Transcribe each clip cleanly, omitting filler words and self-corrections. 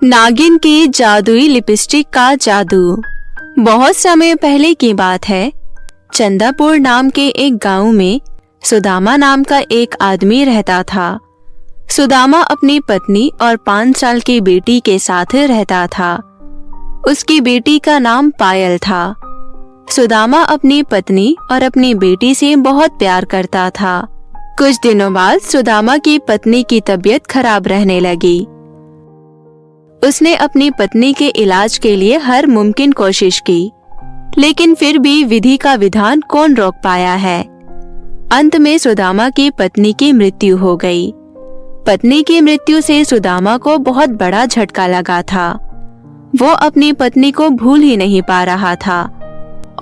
नागिन की जादुई लिपस्टिक का जादू। बहुत समय पहले की बात है। चंदापुर नाम के एक गांव में सुदामा नाम का एक आदमी रहता था। सुदामा अपनी पत्नी और 5 साल की बेटी के साथ रहता था। उसकी बेटी का नाम पायल था। सुदामा अपनी पत्नी और अपनी बेटी से बहुत प्यार करता था। कुछ दिनों बाद सुदामा की पत्नी की तबीयत खराब रहने लगी। उसने अपनी पत्नी के इलाज के लिए हर मुमकिन कोशिश की, लेकिन फिर भी विधि का विधान कौन रोक पाया है। अंत में सुदामा की पत्नी की मृत्यु हो गई। पत्नी की मृत्यु से सुदामा को बहुत बड़ा झटका लगा था। वो अपनी पत्नी को भूल ही नहीं पा रहा था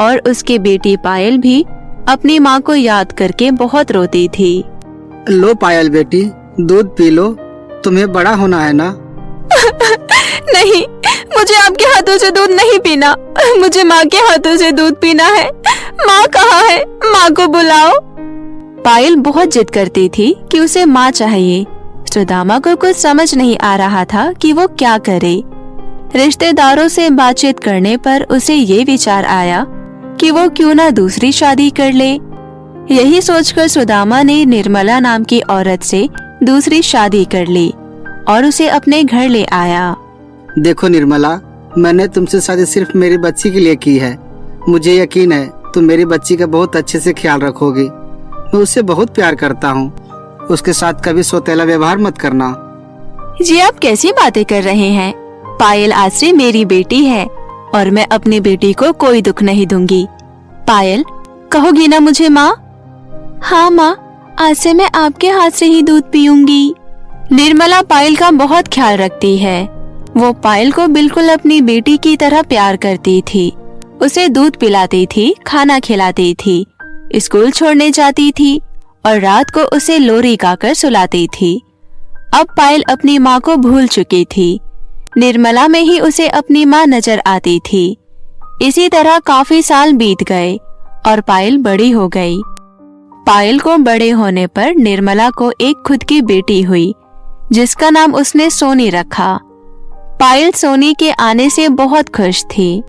और उसकी बेटी पायल भी अपनी माँ को याद करके बहुत रोती थी। लो पायल बेटी, दूध पी लो, तुम्हें बड़ा होना है ना। नहीं, मुझे आपके हाथों से दूध नहीं पीना। मुझे माँ के हाथों से दूध पीना है। माँ कहाँ है? माँ को बुलाओ। पायल बहुत जिद करती थी कि उसे माँ चाहिए। सुदामा को कुछ समझ नहीं आ रहा था कि वो क्या करे। रिश्तेदारों से बातचीत करने पर उसे ये विचार आया कि वो क्यों ना दूसरी शादी कर ले। यही सोचकर सुदामा ने निर्मला नाम की औरत से दूसरी शादी कर ली और उसे अपने घर ले आया। देखो निर्मला, मैंने तुमसे शादी सिर्फ मेरी बच्ची के लिए की है। मुझे यकीन है तुम मेरी बच्ची का बहुत अच्छे से ख्याल रखोगी। मैं उससे बहुत प्यार करता हूँ। उसके साथ कभी सौतेला व्यवहार मत करना। जी आप कैसी बातें कर रहे हैं? पायल आज से मेरी बेटी है और मैं अपनी बेटी को कोई दुख नहीं दूंगी। पायल, कहोगी ना मुझे माँ? हाँ माँ, आज से मैं आपके हाथ से ही दूध पीऊंगी। निर्मला पायल का बहुत ख्याल रखती है। वो पायल को बिल्कुल अपनी बेटी की तरह प्यार करती थी। उसे दूध पिलाती थी, खाना खिलाती थी, स्कूल छोड़ने जाती थी और रात को उसे लोरी गाकर सुलाती थी। अब पायल अपनी माँ को भूल चुकी थी। निर्मला में ही उसे अपनी माँ नजर आती थी। इसी तरह काफी साल बीत गए और पायल बड़ी हो गई। पायल को बड़े होने पर निर्मला को एक खुद की बेटी हुई, जिसका नाम उसने सोनी रखा। पायल सोनी के आने से बहुत खुश थी।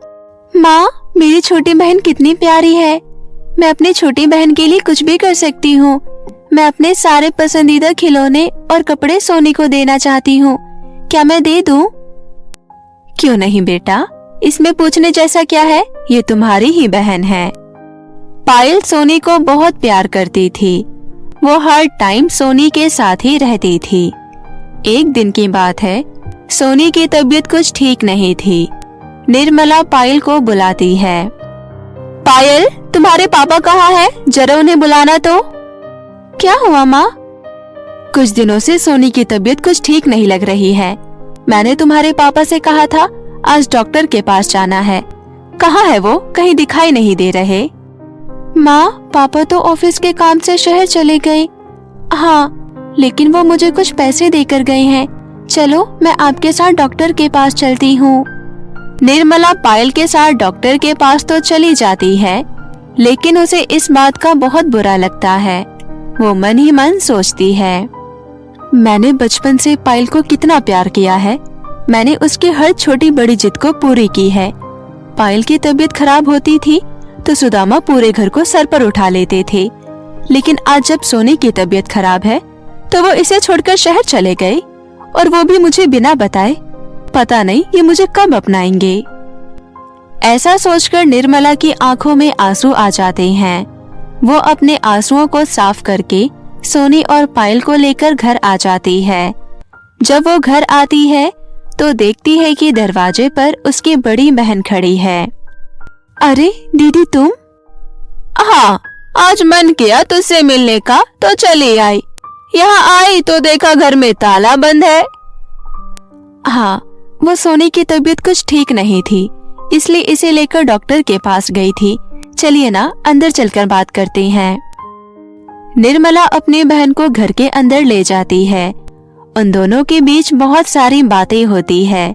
माँ, मेरी छोटी बहन कितनी प्यारी है। मैं अपनी छोटी बहन के लिए कुछ भी कर सकती हूँ। मैं अपने सारे पसंदीदा खिलौने और कपड़े सोनी को देना चाहती हूँ। क्या मैं दे दूँ? क्यों नहीं बेटा, इसमें पूछने जैसा क्या है? ये तुम्हारी ही बहन है। पायल सोनी को बहुत प्यार करती थी। वो हर टाइम सोनी के साथ ही रहती थी। एक दिन की बात है, सोनी की तबीयत कुछ ठीक नहीं थी। निर्मला पायल को बुलाती है। पायल, तुम्हारे पापा कहाँ हैं? जरा उन्हें बुलाना तो। क्या हुआ माँ? कुछ दिनों से सोनी की तबीयत कुछ ठीक नहीं लग रही है। मैंने तुम्हारे पापा से कहा था आज डॉक्टर के पास जाना है। कहाँ है वो? कहीं दिखाई नहीं दे रहे। माँ, पापा तो ऑफिस के काम से शहर चले गए। हाँ, लेकिन वो मुझे कुछ पैसे देकर गए हैं। चलो, मैं आपके साथ डॉक्टर के पास चलती हूँ। निर्मला पायल के साथ डॉक्टर के पास तो चली जाती है, लेकिन उसे इस बात का बहुत बुरा लगता है। वो मन ही मन सोचती है, मैंने बचपन से पायल को कितना प्यार किया है। मैंने उसकी हर छोटी बड़ी जिद को पूरी की है। पायल की तबीयत खराब होती थी तो सुदामा पूरे घर को सर पर उठा लेते थे, लेकिन आज जब सोनी की तबीयत खराब है तो वो इसे छोड़कर शहर चले गए, और वो भी मुझे बिना बताए। पता नहीं ये मुझे कब अपनाएंगे। ऐसा सोचकर निर्मला की आंखों में आंसू आ जाते हैं। वो अपने आंसुओं को साफ करके सोनी और पायल को लेकर घर आ जाती है। जब वो घर आती है तो देखती है कि दरवाजे पर उसकी बड़ी बहन खड़ी है। अरे दीदी, तुम? हाँ, आज मन किया तुझसे मिलने का तो चली आई। यहाँ आई तो देखा घर में ताला बंद है। हाँ, वो सोनी की तबीयत कुछ ठीक नहीं थी, इसलिए इसे लेकर डॉक्टर के पास गई थी। चलिए ना, अंदर चलकर बात करते हैं। निर्मला अपनी बहन को घर के अंदर ले जाती है। उन दोनों के बीच बहुत सारी बातें होती है।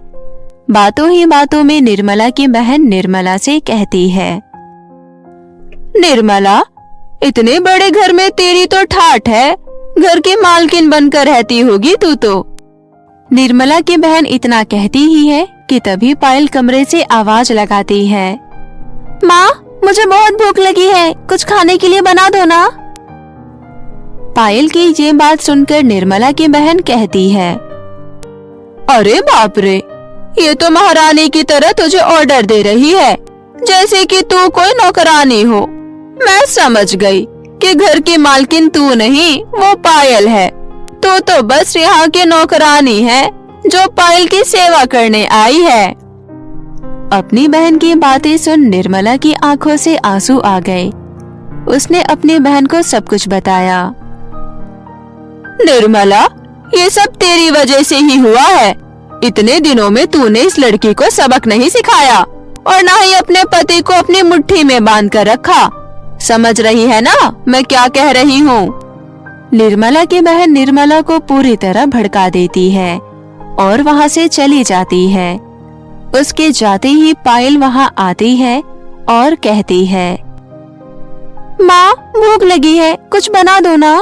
बातों ही बातों में निर्मला की बहन निर्मला से कहती है, निर्मला, इतने बड़े घर में तेरी तो ठाठ है। घर की मालकिन बनकर रहती होगी तू तो। निर्मला की बहन इतना कहती ही है कि तभी पायल कमरे से आवाज लगाती है, माँ मुझे बहुत भूख लगी है, कुछ खाने के लिए बना दो ना। पायल की ये बात सुनकर निर्मला की बहन कहती है, अरे बाप रे, ये तो महारानी की तरह तुझे ऑर्डर दे रही है, जैसे कि तू कोई नौकरानी हो। मैं समझ गई कि घर की मालकिन तू नहीं, वो पायल है। तू तो बस यहाँ की नौकरानी है जो पायल की सेवा करने आई है। अपनी बहन की बातें सुन निर्मला की आंखों से आंसू आ गए। उसने अपनी बहन को सब कुछ बताया। निर्मला, ये सब तेरी वजह से ही हुआ है। इतने दिनों में तूने इस लड़की को सबक नहीं सिखाया और ना ही अपने पति को अपनी मुट्ठी में बांध कर रखा। समझ रही है ना मैं क्या कह रही हूँ? निर्मला की बहन निर्मला को पूरी तरह भड़का देती है और वहाँ से चली जाती है। उसके जाते ही पायल वहाँ आती है और कहती है, माँ भूख लगी है, कुछ बना दो ना।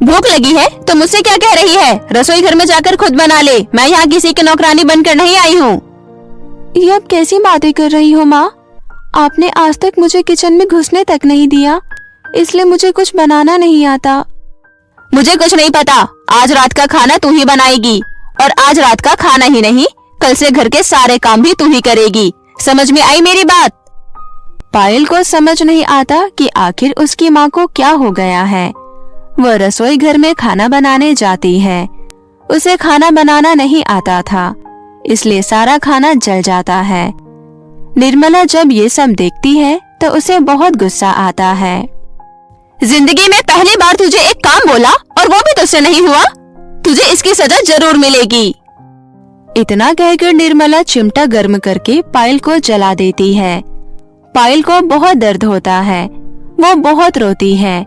भूख लगी है तो मुझसे क्या कह रही है? रसोई घर में जाकर खुद बना ले, मैं यहाँ किसी की नौकरानी बनकर नहीं आई हूँ। ये अब कैसी बातें कर रही हो माँ? आपने आज तक मुझे किचन में घुसने तक नहीं दिया, इसलिए मुझे कुछ बनाना नहीं आता। मुझे कुछ नहीं पता, आज रात का खाना तू ही बनाएगी और आज रात का खाना ही नहीं, कल से घर के सारे काम भी तू ही करेगी। समझ में आई मेरी बात? पायल को समझ नहीं आता कि आखिर उसकी माँ को क्या हो गया है। वह रसोई घर में खाना बनाने जाती है। उसे खाना बनाना नहीं आता था, इसलिए सारा खाना जल जाता है। निर्मला जब ये सब देखती है तो उसे बहुत गुस्सा आता है। जिंदगी में पहली बार तुझे एक काम बोला और वो भी तुझसे नहीं हुआ, तुझे इसकी सजा जरूर मिलेगी। इतना कहकर निर्मला चिमटा गर्म करके पायल को जला देती है। पायल को बहुत दर्द होता है, वो बहुत रोती है।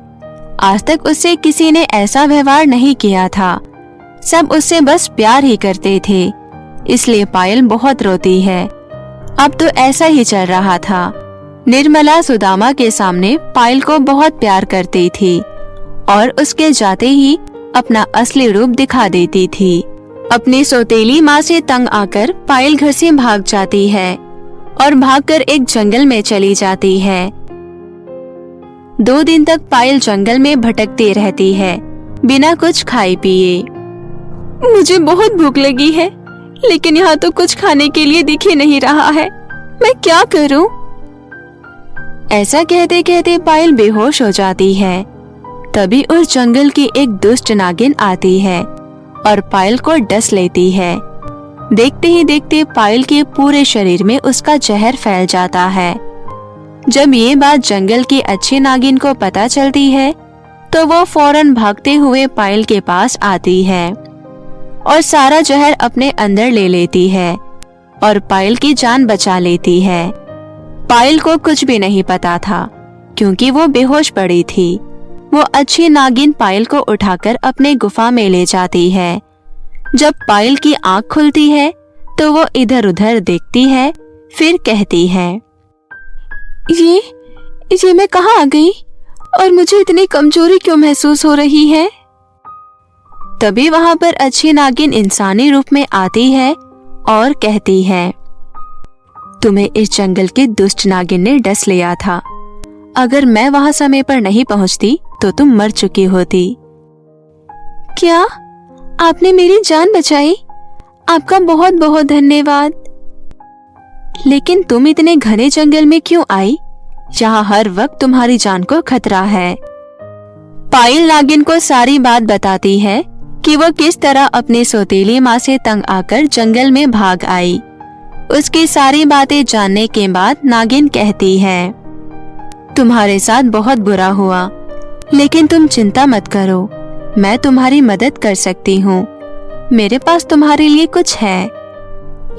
आज तक उससे किसी ने ऐसा व्यवहार नहीं किया था, सब उससे बस प्यार ही करते थे, इसलिए पायल बहुत रोती है। अब तो ऐसा ही चल रहा था। निर्मला सुदामा के सामने पायल को बहुत प्यार करती थी और उसके जाते ही अपना असली रूप दिखा देती थी। अपनी सौतेली माँ से तंग आकर पायल घर से भाग जाती है और भागकर एक जंगल में चली जाती है। 2 दिन तक पायल जंगल में भटकती रहती है, बिना कुछ खाए पिए। मुझे बहुत भूख लगी है, लेकिन यहाँ तो कुछ खाने के लिए दिख ही नहीं रहा है, मैं क्या करूँ? ऐसा कहते कहते पायल बेहोश हो जाती है। तभी उस जंगल की एक दुष्ट नागिन आती है और पायल को डस लेती है। देखते ही देखते पायल के पूरे शरीर में उसका जहर फैल जाता है। जब ये बात जंगल की अच्छी नागिन को पता चलती है तो वो फौरन भागते हुए पायल के पास आती है और सारा जहर अपने अंदर ले लेती है और पायल की जान बचा लेती है। पायल को कुछ भी नहीं पता था क्योंकि वो बेहोश पड़ी थी। वो अच्छी नागिन पायल को उठाकर अपने गुफा में ले जाती है। जब पायल की आंख खुलती है तो वो इधर उधर देखती है, फिर कहती है, ये मैं कहाँ आ गई और मुझे इतनी कमजोरी क्यों महसूस हो रही है? तभी वहाँ पर अच्छी नागिन इंसानी रूप में आती है और कहती है, तुम्हें इस जंगल की दुष्ट नागिन ने डस लिया था। अगर मैं वहाँ समय पर नहीं पहुँचती तो तुम मर चुकी होती। क्या आपने मेरी जान बचाई? आपका बहुत बहुत धन्यवाद। लेकिन तुम इतने घने जंगल में क्यों आई? यहाँ हर वक्त तुम्हारी जान को खतरा है। पायल नागिन को सारी बात बताती है कि वो किस तरह अपनी सौतेली माँ से तंग आकर जंगल में भाग आई। उसकी सारी बातें जानने के बाद नागिन कहती है, तुम्हारे साथ बहुत बुरा हुआ, लेकिन तुम चिंता मत करो, मैं तुम्हारी मदद कर सकती हूँ। मेरे पास तुम्हारे लिए कुछ है।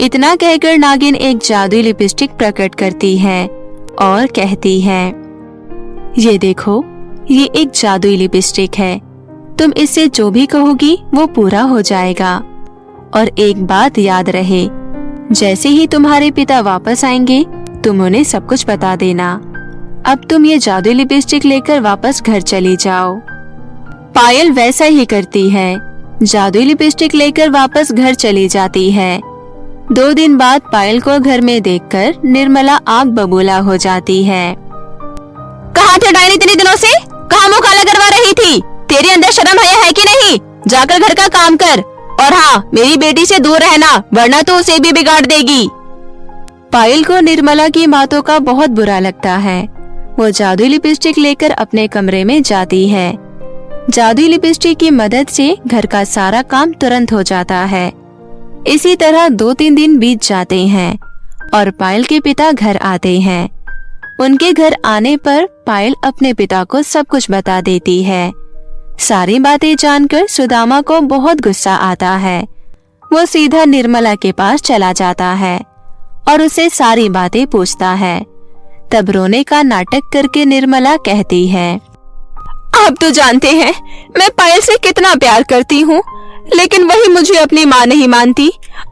इतना कहकर नागिन एक जादुई लिपस्टिक प्रकट करती है और कहती है, ये देखो, ये एक जादुई लिपस्टिक है। तुम इससे जो भी कहोगी वो पूरा हो जाएगा। और एक बात याद रहे, जैसे ही तुम्हारे पिता वापस आएंगे तुम उन्हें सब कुछ बता देना। अब तुम ये जादुई लिपस्टिक लेकर वापस घर चली जाओ। पायल वैसा ही करती है। जादुई लिपस्टिक लेकर वापस घर चली जाती है। 2 दिन बाद पायल को घर में देखकर निर्मला आग बबूला हो जाती है। कहाँ थे डायनी इतने दिनों से? कहाँ मुँह काला करवा रही थी? तेरे अंदर शर्म हया है कि नहीं? जाकर घर का काम कर, और हाँ, मेरी बेटी से दूर रहना, वरना तो उसे भी बिगाड़ देगी। पायल को निर्मला की बातों का बहुत बुरा लगता है। वो जादुई लिपस्टिक लेकर अपने कमरे में जाती है। जादुई लिपस्टिक की मदद से घर का सारा काम तुरंत हो जाता है। इसी तरह 2-3 दिन बीत जाते हैं और पायल के पिता घर आते हैं। उनके घर आने पर पायल अपने पिता को सब कुछ बता देती है। सारी बातें जानकर सुदामा को बहुत गुस्सा आता है। वो सीधा निर्मला के पास चला जाता है और उसे सारी बातें पूछता है। तब रोने का नाटक करके निर्मला कहती है, आप तो जानते हैं मैं पायल से कितना प्यार करती हूँ, लेकिन वही मुझे अपनी माँ नहीं मानती,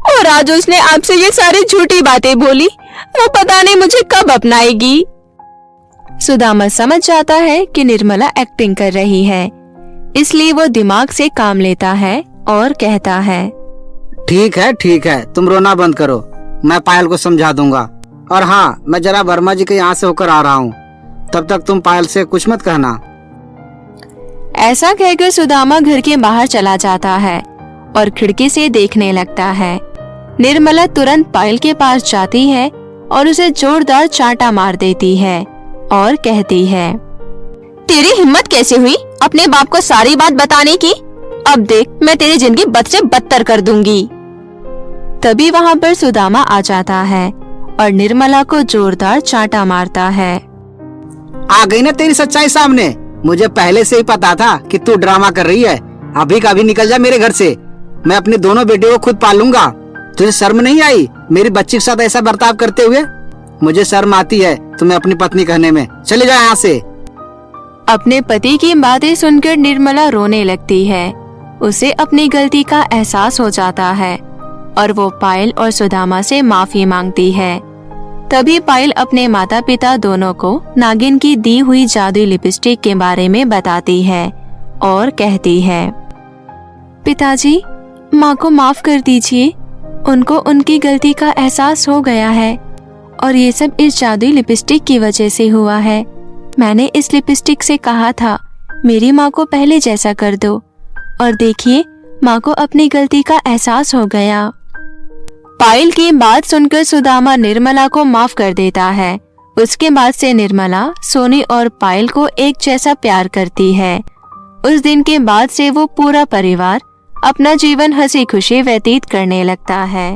और आज उसने आपसे ये सारी झूठी बातें बोली। वो पता नहीं मुझे कब अपनाएगी। सुदामा समझ जाता है कि निर्मला एक्टिंग कर रही है, इसलिए वो दिमाग से काम लेता है और कहता है, ठीक है, तुम रोना बंद करो, मैं पायल को समझा दूंगा। और हाँ, मैं जरा वर्मा जी के यहाँ से होकर आ रहा हूँ, तब तक तुम पायल से कुछ मत कहना। ऐसा कहकर सुदामा घर के बाहर चला जाता है और खिड़की से देखने लगता है। निर्मला तुरंत पायल के पास जाती है और उसे जोरदार चांटा मार देती है और कहती है, तेरी हिम्मत कैसे हुई अपने बाप को सारी बात बताने की? अब देख, मैं तेरी जिंदगी बद से बदतर कर दूंगी। तभी वहाँ पर सुदामा आ जाता है और निर्मला को जोरदार चांटा मारता है। आ गई ना तेरी सच्चाई सामने? मुझे पहले से ही पता था कि तू ड्रामा कर रही है। अभी का अभी निकल जा मेरे घर से, मैं अपनी दोनों बेटियों को खुद पालूंगा। तुझे शर्म नहीं आई मेरी बच्ची के साथ ऐसा बर्ताव करते हुए? मुझे शर्म आती है तुम्हें अपनी पत्नी कहने में। चले जाओ यहाँ से। अपने पति की बातें सुनकर निर्मला रोने लगती है। उसे अपनी गलती का एहसास हो जाता है और वो पायल और सुदामा से माफी मांगती है। तभी पायल अपने माता पिता दोनों को नागिन की दी हुई जादुई लिपस्टिक के बारे में बताती है और कहती है, पिताजी, माँ को माफ कर दीजिए। उनको उनकी गलती का एहसास हो गया है और ये सब इस जादुई लिपस्टिक की वजह से हुआ है। मैंने इस लिपस्टिक से कहा था मेरी माँ को पहले जैसा कर दो, और देखिए, माँ को अपनी गलती का एहसास हो गया। पायल की बात सुनकर सुदामा निर्मला को माफ कर देता है। उसके बाद से निर्मला सोनी और पायल को एक जैसा प्यार करती है। उस दिन के बाद से वो पूरा परिवार अपना जीवन हंसी खुशी व्यतीत करने लगता है।